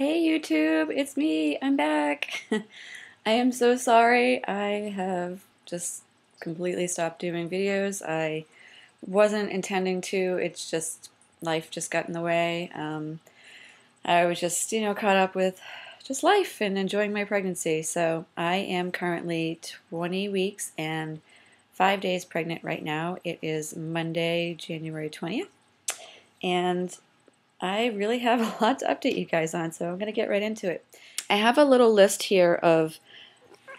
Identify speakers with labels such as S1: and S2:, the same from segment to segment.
S1: Hey YouTube, it's me. I'm back. I am so sorry. I have just completely stopped doing videos. I wasn't intending to. It's just life just got in the way. I was just, caught up with just life and enjoying my pregnancy. So I am currently 20 weeks and 5 days pregnant right now. It is Monday, January 20th. And I really have a lot to update you guys on, so I'm going to get right into it. I have a little list here of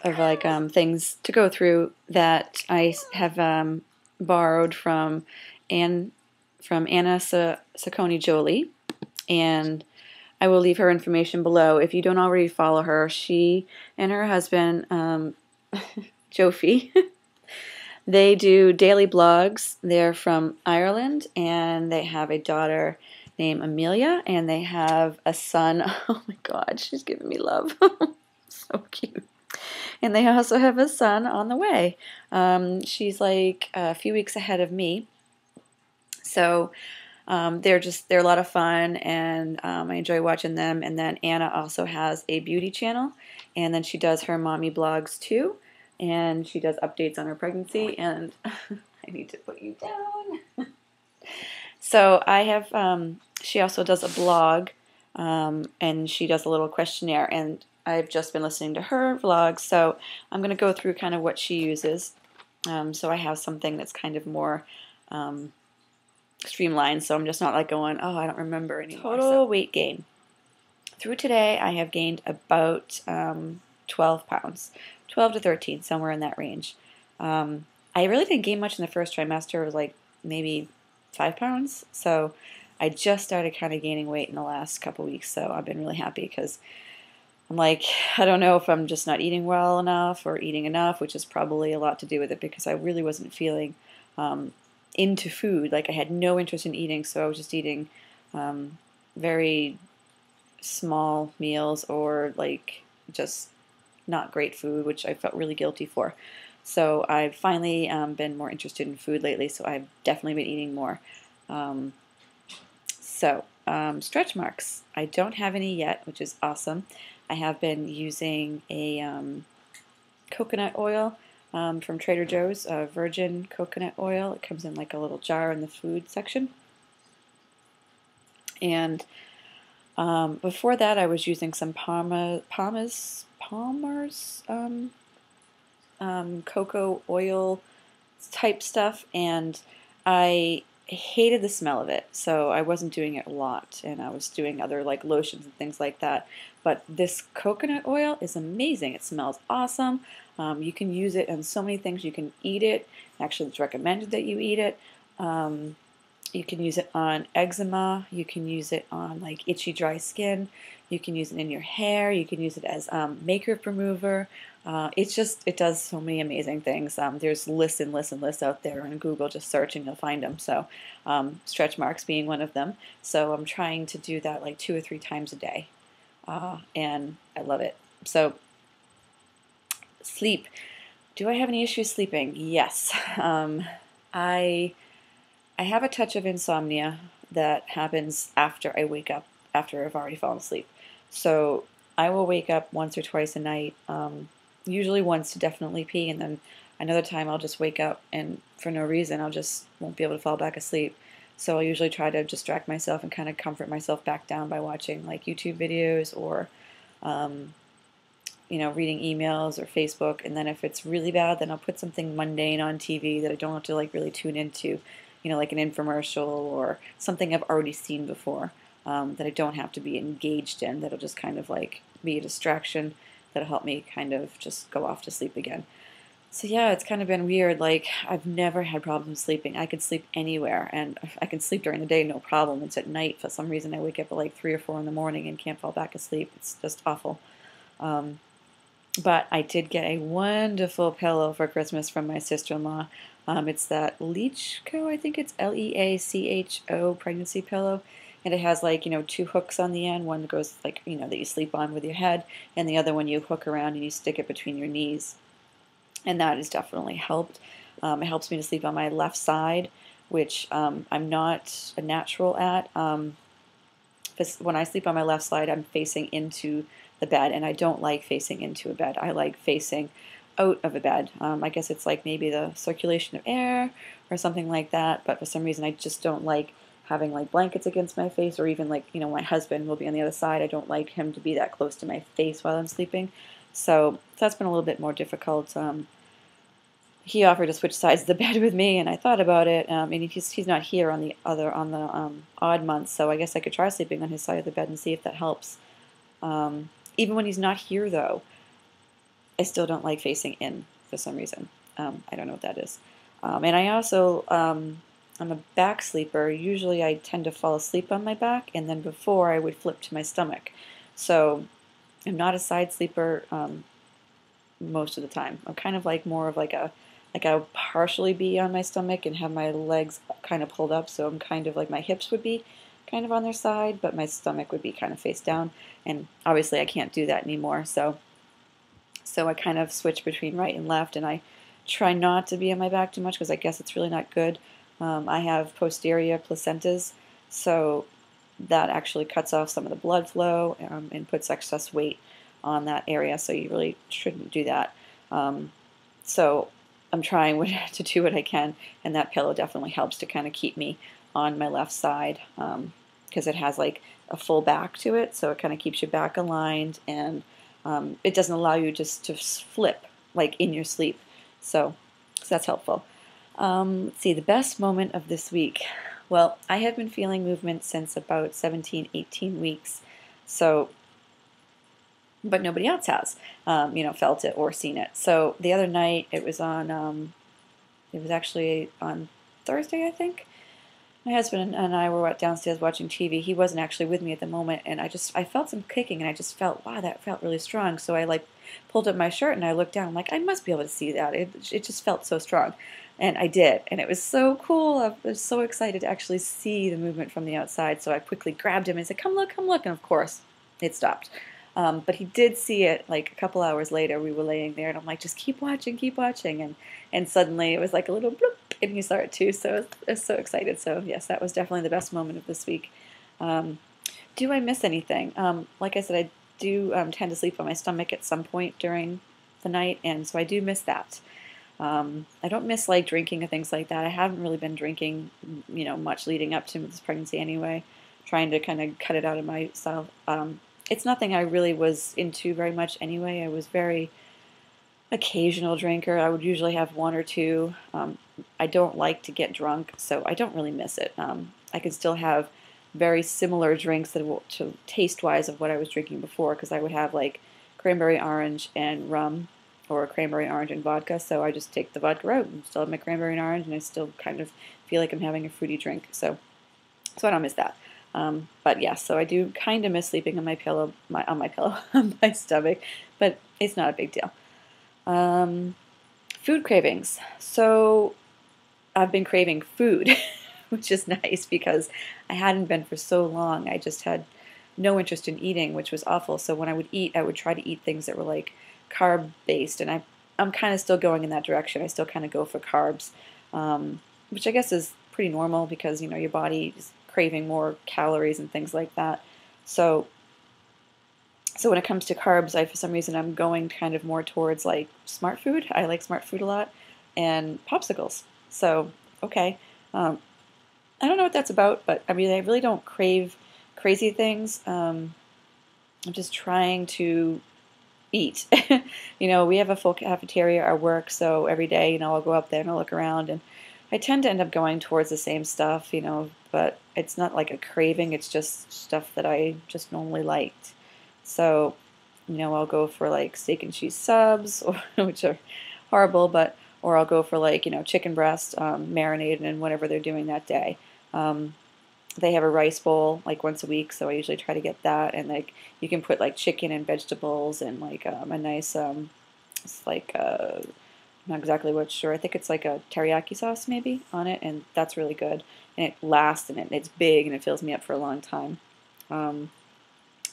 S1: things to go through that I have borrowed from Anna Sacconi Jolie, and I will leave her information below. If you don't already follow her, she and her husband, Jofi, they do daily blogs. They're from Ireland, and they have a daughter named Amelia, and they have a son. Oh my God, she's giving me love. So cute. And they also have a son on the way. She's like a few weeks ahead of me. So they're a lot of fun, and I enjoy watching them. And then Anna also has a beauty channel, and then she does her mommy blogs too, and she does updates on her pregnancy. And I need to put you down. So I have, she also does a blog, and she does a little questionnaire, and I've just been listening to her vlog, so I'm going to go through kind of what she uses. So I have something that's kind of more streamlined, so I'm just not like going, oh, I don't remember anymore. Total weight gain. Through today, I have gained about 12 pounds, 12 to 13, somewhere in that range. I really didn't gain much in the first trimester. It was like maybe 5 pounds. So I just started kind of gaining weight in the last couple weeks. So I've been really happy because I'm like, I don't know if I'm just not eating well enough or eating enough, which is probably a lot to do with it because I really wasn't feeling into food. Like I had no interest in eating, so I was just eating very small meals or like just not great food, which I felt really guilty for. So I've finally been more interested in food lately, so I've definitely been eating more. Stretch marks. I don't have any yet, which is awesome. I have been using a coconut oil from Trader Joe's, virgin coconut oil. It comes in like a little jar in the food section. And before that, I was using some Palmer's cocoa oil type stuff, and I hated the smell of it, so I wasn't doing it a lot, and I was doing other like lotions and things like that. But this coconut oil is amazing. It smells awesome. You can use it on so many things. You can eat it. Actually, it's recommended that you eat it. You can use it on eczema. You can use it on like itchy, dry skin. You can use it in your hair. You can use it as makeup remover. It does so many amazing things. There's lists and lists and lists out there on Google. Just search and you'll find them. So stretch marks being one of them. So I'm trying to do that like 2 or 3 times a day, and I love it. So sleep. Do I have any issues sleeping? Yes. I have a touch of insomnia that happens after I wake up, after I've already fallen asleep. So I will wake up once or twice a night, usually once to definitely pee, and then another time I'll just wake up and for no reason I'll just won't be able to fall back asleep. So I usually try to distract myself and kind of comfort myself back down by watching like YouTube videos or reading emails or Facebook, and then if it's really bad, then I'll put something mundane on TV that I don't have to like really tune into, like an infomercial or something I've already seen before, that I don't have to be engaged in, that'll just kind of like be a distraction that'll help me kind of just go off to sleep again. So yeah, it's kind of been weird. Like I've never had problems sleeping. I could sleep anywhere, and I can sleep during the day, no problem. It's at night for some reason I wake up at like 3 or 4 in the morning and can't fall back asleep. It's just awful. But I did get a wonderful pillow for Christmas from my sister-in-law. It's that Leachco, I think it's Leacho pregnancy pillow. And it has like, 2 hooks on the end. One that goes like, that you sleep on with your head. And the other one you hook around and you stick it between your knees. And that has definitely helped. It helps me to sleep on my left side, which I'm not a natural at. when I sleep on my left side, I'm facing into the bed, and I don't like facing into a bed. I like facing out of a bed. I guess it's like maybe the circulation of air or something like that, but for some reason I just don't like having like blankets against my face, or even like, my husband will be on the other side. I don't like him to be that close to my face while I'm sleeping. So that's been a little bit more difficult. He offered to switch sides of the bed with me, and I thought about it. And he's not here on the odd months, so I guess I could try sleeping on his side of the bed and see if that helps. Even when he's not here, though, I still don't like facing in for some reason. I don't know what that is. And I also, I'm a back sleeper. Usually I tend to fall asleep on my back, and then before I would flip to my stomach. So I'm not a side sleeper most of the time. I'm kind of like more of like I would partially be on my stomach and have my legs kind of pulled up, so I'm kind of like my hips would be kind of on their side, but my stomach would be kind of face down, and obviously I can't do that anymore, so I kind of switch between right and left, and I try not to be on my back too much because I guess it's really not good. I have posterior placentas, so that actually cuts off some of the blood flow and puts excess weight on that area, so you really shouldn't do that. So I'm trying to do what I can, and that pillow definitely helps to kind of keep me on my left side because it has like a full back to it, so it kind of keeps your back aligned, and it doesn't allow you just to flip like in your sleep. So that's helpful. Let's see, the best moment of this week. Well, I have been feeling movement since about 17, 18 weeks. So, but nobody else has, felt it or seen it. So the other night, it was actually on Thursday, I think. My husband and I were downstairs watching TV. He wasn't actually with me at the moment, and I felt some kicking, and I just felt, wow, that felt really strong. So I like pulled up my shirt and I looked down. I'm like, I must be able to see that. It just felt so strong, and I did, and it was so cool. I was so excited to actually see the movement from the outside. So I quickly grabbed him and said, "Come look, come look!" And of course, it stopped. But he did see it like a couple hours later. We were laying there, and I'm like, just keep watching, and suddenly it was like a little bloop, and he saw it too. So I was so excited. So yes, that was definitely the best moment of this week. Do I miss anything? Like I said, I do tend to sleep on my stomach at some point during the night, and so I do miss that. I don't miss like drinking or things like that. I haven't really been drinking, much leading up to this pregnancy anyway. Trying to kind of cut it out of myself. It's nothing I really was into very much anyway. I was very occasional drinker. I would usually have one or two. I don't like to get drunk, so I don't really miss it. I can still have very similar drinks to taste-wise of what I was drinking before, because I would have like cranberry orange and rum, or cranberry orange and vodka. So I just take the vodka out and still have my cranberry and orange, and I still kind of feel like I'm having a fruity drink. So I don't miss that. But yes, so I do kind of miss sleeping on my pillow, on my stomach, but it's not a big deal. Food cravings. So I've been craving food, which is nice because I hadn't been for so long. I just had no interest in eating, which was awful. So when I would eat, I would try to eat things that were like carb based, and I'm kind of still going in that direction. I still kind of go for carbs, which I guess is pretty normal because your body is craving more calories and things like that. So when it comes to carbs, for some reason I'm going kind of more towards like smart food. I like smart food a lot, and popsicles. So okay, I don't know what that's about, but I mean I really don't crave crazy things. I'm just trying to eat. We have a full cafeteria at our work, so every day I'll go up there and I'll look around, and I tend to end up going towards the same stuff, but it's not like a craving. It's just stuff that I just normally liked. So, I'll go for like steak and cheese subs, which are horrible, or I'll go for like, chicken breast marinated in whatever they're doing that day. They have a rice bowl like once a week, so I usually try to get that, and like you can put like chicken and vegetables and like a nice, it's like I'm not exactly sure. I think it's like a teriyaki sauce maybe on it, and that's really good. And it lasts, and it's big, and it fills me up for a long time.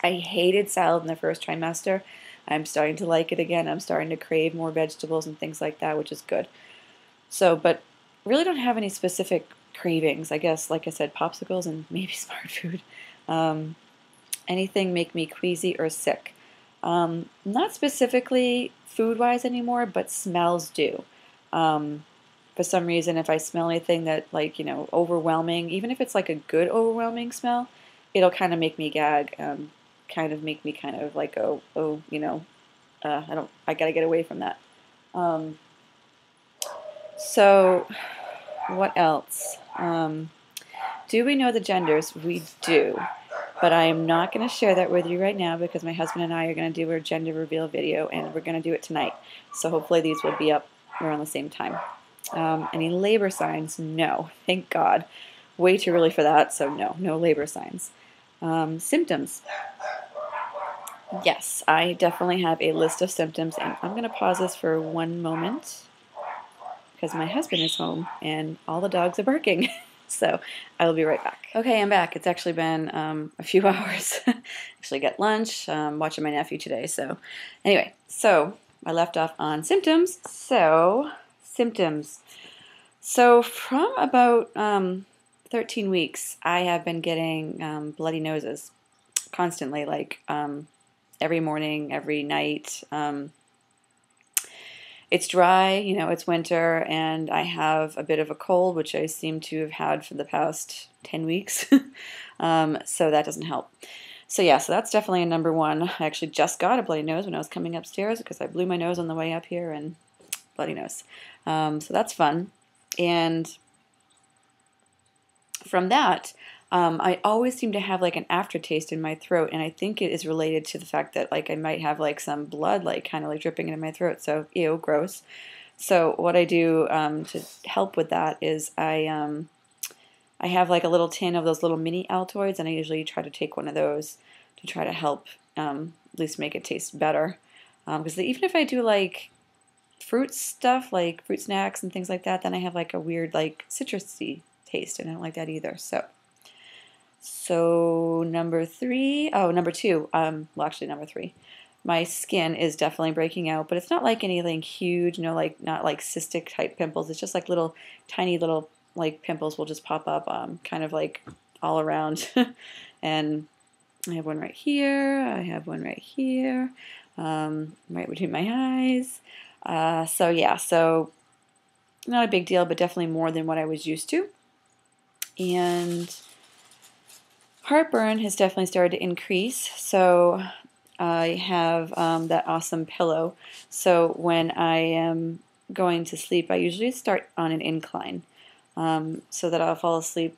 S1: I hated salad in the first trimester. I'm starting to like it again. I'm starting to crave more vegetables and things like that, which is good. So, but really don't have any specific cravings. I guess, like I said, popsicles and maybe smart food. anything make me queasy or sick. Not specifically food-wise anymore, but smells do. For some reason, if I smell anything that, like, overwhelming, even if it's like a good overwhelming smell, it'll kind of make me gag, kind of make me kind of like, oh, I gotta get away from that. So, what else? Do we know the genders? We do. But I am not going to share that with you right now because my husband and I are going to do our gender reveal video, and we're going to do it tonight. So hopefully these will be up around the same time. Any labor signs? No. Thank God. Way too early for that, so no labor signs. Symptoms. Yes, I definitely have a list of symptoms, and I'm going to pause this for one moment because my husband is home and all the dogs are barking. So I will be right back. Okay, I'm back. It's actually been a few hours. Actually got lunch, watching my nephew today. So anyway, so I left off on symptoms. So symptoms. So from about 13 weeks, I have been getting bloody noses constantly, like every morning, every night. It's dry, it's winter, and I have a bit of a cold, which I seem to have had for the past 10 weeks. So that doesn't help. So yeah, so that's definitely a number one. I actually just got a bloody nose when I was coming upstairs because I blew my nose on the way up here, and bloody nose. So that's fun. And from that, I always seem to have like an aftertaste in my throat, and I think it is related to the fact that like I might have like some blood like kind of like dripping into my throat. So ew, gross. So what I do to help with that is I have like a little tin of those little mini Altoids, and I usually try to take one of those to try to help at least make it taste better. Because even if I do like fruit stuff, like fruit snacks and things like that, then I have like a weird like citrusy taste, and I don't like that either. So number two, well actually number three, my skin is definitely breaking out, but it's not like anything huge, like not like cystic type pimples. It's just like little tiny little like pimples will just pop up kind of like all around. And I have one right here, I have one right here, right between my eyes. So yeah, so not a big deal, but definitely more than what I was used to. And heartburn has definitely started to increase, so I have that awesome pillow. So when I am going to sleep, I usually start on an incline so that I'll fall asleep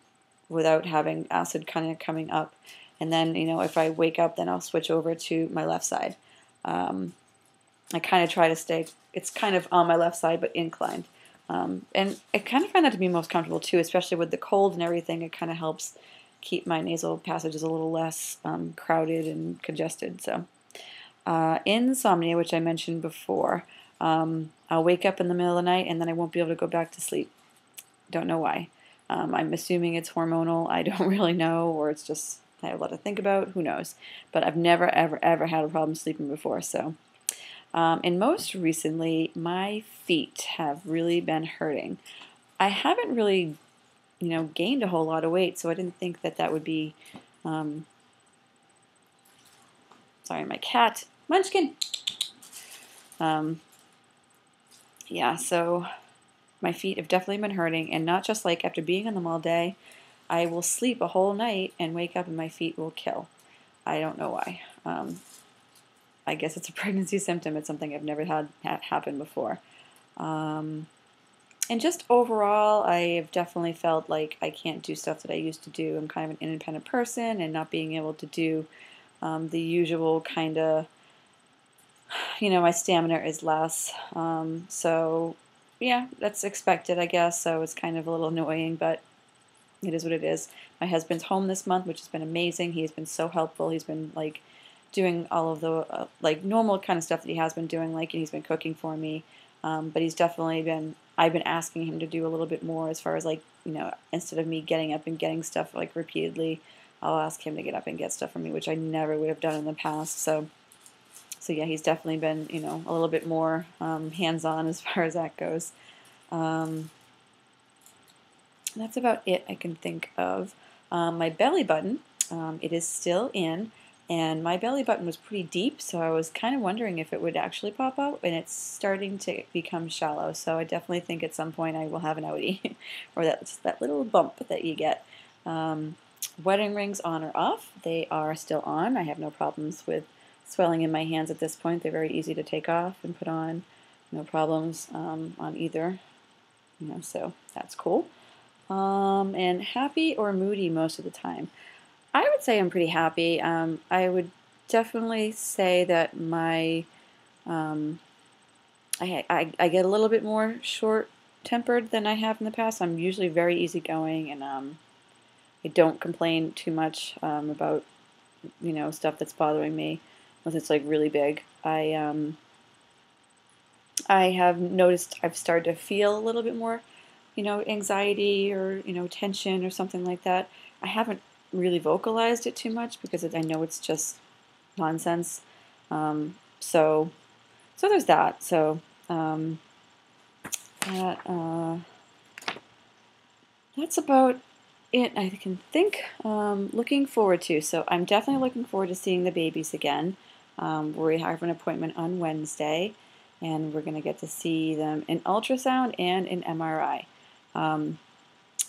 S1: without having acid kind of coming up. And then, if I wake up, then I'll switch over to my left side. I kind of try to stay, it's kind of on my left side, but inclined. And I kind of find that to be most comfortable too, especially with the cold and everything. It kind of helps keep my nasal passages a little less crowded and congested. So insomnia, which I mentioned before, I'll wake up in the middle of the night and then I won't be able to go back to sleep. Don't know why. I'm assuming it's hormonal. I don't really know, or it's just I have a lot to think about. Who knows? But I've never, ever, ever had a problem sleeping before. So, and most recently, my feet have really been hurting. I haven't really gained a whole lot of weight, so I didn't think that that would be, sorry, my cat, Munchkin. Yeah, so my feet have definitely been hurting, and not just like after being on them all day. I will sleep a whole night and wake up and my feet will kill. I don't know why. I guess it's a pregnancy symptom. It's something I've never had happen before. And just overall, I have definitely felt like I can't do stuff that I used to do. I'm kind of an independent person, and not being able to do the usual kind of, my stamina is less. So, yeah, that's expected, I guess. So it's kind of a little annoying, but it is what it is. My husband's home this month, which has been amazing. He's been so helpful. He's been, like, doing all of the, like, normal kind of stuff that he has been doing, like, and he's been cooking for me. But he's definitely been, I've been asking him to do a little bit more as far as like, instead of me getting up and getting stuff like repeatedly, I'll ask him to get up and get stuff for me, which I never would have done in the past. So yeah, he's definitely been, a little bit more hands-on as far as that goes. That's about it I can think of. My belly button, it is still in, and my belly button was pretty deep, so I was kind of wondering if it would actually pop out, and it's starting to become shallow, so I definitely think at some point I will have an outie, or that's that little bump that you get. Wedding rings on or off? They are still on. I have no problems with swelling in my hands at this point. They're very easy to take off and put on. No problems on either, so that's cool. And happy or moody most of the time? I would say I'm pretty happy. I would definitely say that my I get a little bit more short-tempered than I have in the past. I'm usually very easygoing, and I don't complain too much about stuff that's bothering me unless it's like really big. I have noticed I've started to feel a little bit more, anxiety or tension or something like that. I haven't really vocalized it too much because I know it's just nonsense. So there's that. So that's about it I can think. Looking forward to. So I'm definitely looking forward to seeing the babies again. We have an appointment on Wednesday, and we're going to get to see them in ultrasound and in MRI.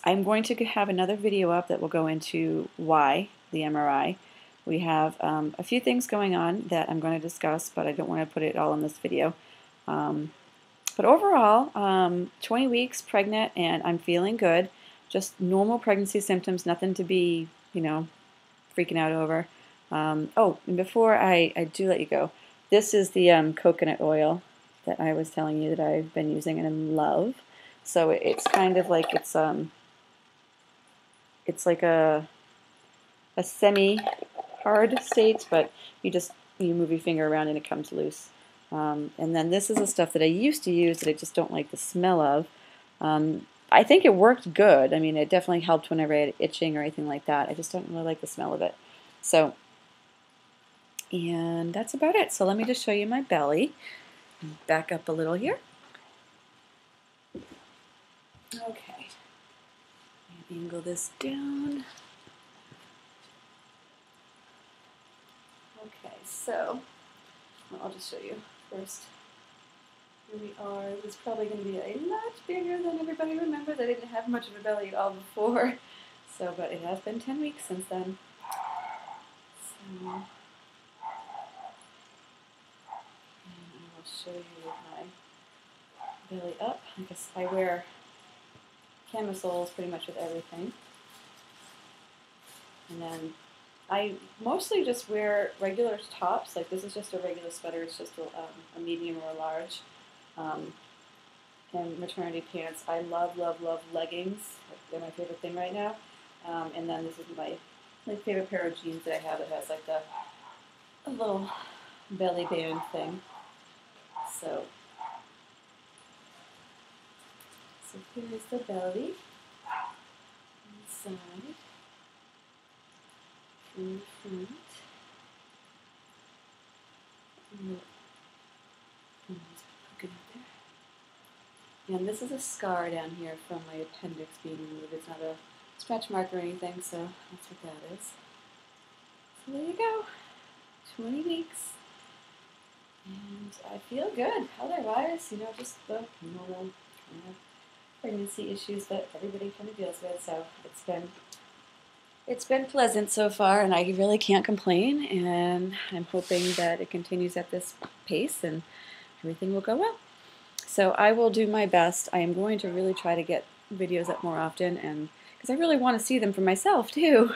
S1: I'm going to have another video up that will go into why the MRI. We have a few things going on that I'm going to discuss, but I don't want to put it all in this video. But overall, 20 weeks pregnant, and I'm feeling good. Just normal pregnancy symptoms, nothing to be, freaking out over. Oh, and before I do let you go, this is the coconut oil that I was telling you that I've been using and I love. So it's kind of like it's like a semi-hard state, but you move your finger around and it comes loose. And then this is the stuff that I used to use that I just don't like the smell of. I think it worked good. I mean, it definitely helped whenever I had itching or anything like that. I just don't really like the smell of it. So, and that's about it. So let me just show you my belly. Back up a little here. Okay. Angle this down. Okay, so I'll just show you first. Here we are. It was probably going to be a lot bigger than everybody remembers. I didn't have much of a belly at all before. So, but it has been 10 weeks since then. So, and I will show you with my belly up. I guess I wear camisoles pretty much with everything. And then I mostly just wear regular tops. Like this is just a regular sweater. It's just a medium or a large. And maternity pants. I love, love, love leggings. They're my favorite thing right now. And then this is my favorite pair of jeans that I have that has like a little belly band thing. So here's the belly inside, from the front. And this is a scar down here from my appendix being removed. It's not a stretch mark or anything, so that's what that is. So there you go, 20 weeks. And I feel good. Otherwise, just the normal pregnancy issues that everybody kind of deals with. So it's been pleasant so far, and I really can't complain. And I'm hoping that it continues at this pace and everything will go well. So I will do my best. I am going to really try to get videos up more often, and because I really want to see them for myself too.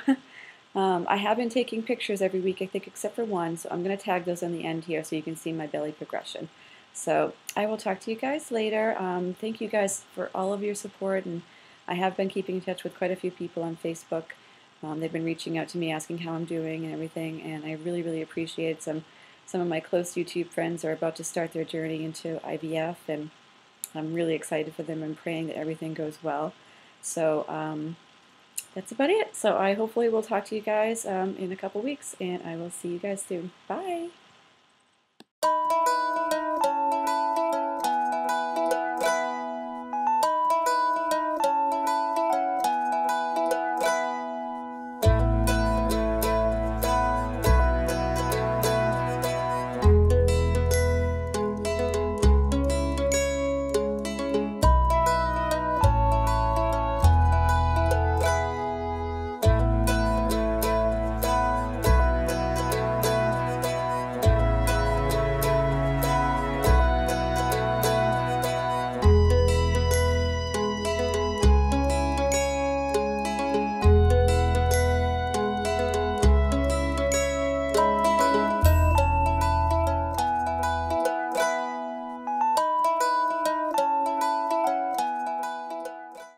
S1: I have been taking pictures every week, I think, except for one, so I'm going to tag those on the end here so you can see my belly progression. So I will talk to you guys later. Thank you guys for all of your support, and I have been keeping in touch with quite a few people on Facebook. They've been reaching out to me asking how I'm doing and everything, and I really, really appreciate it. Some of my close YouTube friends are about to start their journey into IVF, and I'm really excited for them and praying that everything goes well. So that's about it. So I hopefully will talk to you guys in a couple weeks, and I will see you guys soon. Bye!